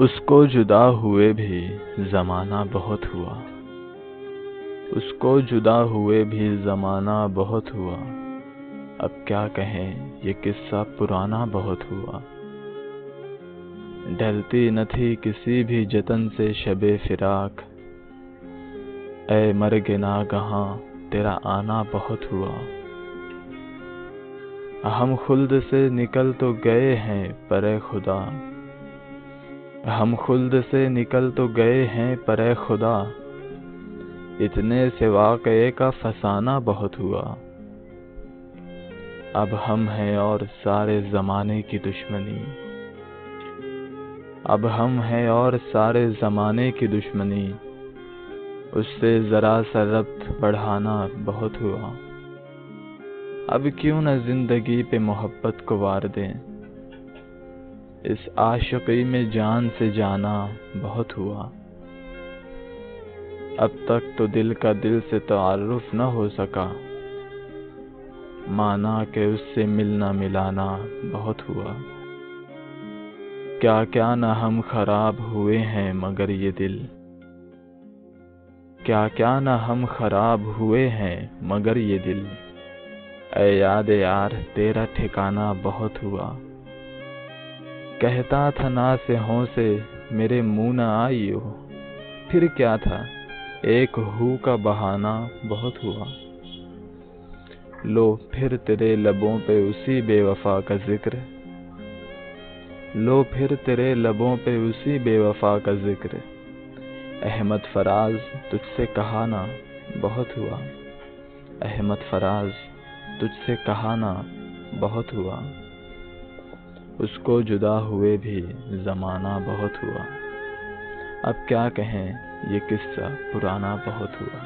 اس کو جدا ہوئے بھی زمانہ بہت ہوا، اس کو جدا ہوئے بھی زمانہ بہت ہوا، اب کیا کہیں یہ قصہ پرانا بہت ہوا۔ ڈلتی نہ تھی کسی بھی جتن سے شب فراق، اے مرگ ناگہاں تیرا آنا بہت ہوا۔ ہم خلد سے نکل تو گئے ہیں پر خدا، ہم خلد سے نکل تو گئے ہیں پر خدا، اتنے سے واقعے کا فسانہ بہت ہوا۔ اب ہم ہیں اور سارے زمانے کی دشمنی، اب ہم ہیں اور سارے زمانے کی دشمنی، اس سے ذرا سا ربط بڑھانا بہت ہوا۔ اب کیوں نہ زندگی پہ محبت کو وار دیں، اس عاشقی میں جان سے جانا بہت ہوا۔ اب تک تو دل کا دل سے تعارف نہ ہو سکا، مانا کہ اس سے ملنا ملانا بہت ہوا۔ کیا کیا نہ ہم خراب ہوئے ہیں مگر یہ دل، کیا کیا نہ ہم خراب ہوئے ہیں مگر یہ دل، اے یاد یار تیرا ٹھکانہ بہت ہوا۔ کہتا تھا نا سے ہوں سے میرے منہ نہ آئیو، پھر کیا تھا ایک ہو کا بہانہ بہت ہوا۔ لو پھر تیرے لبوں پہ اسی بے وفا کا ذکر، لو پھر تیرے لبوں پہ اسی بے وفا کا ذکر، احمد فراز تجھ سے کہانا بہت ہوا، احمد فراز تجھ سے کہانا بہت ہوا۔ اس کو جدا ہوئے بھی زمانہ بہت ہوا، اب کیا کہیں یہ قصہ پرانا بہت ہوا۔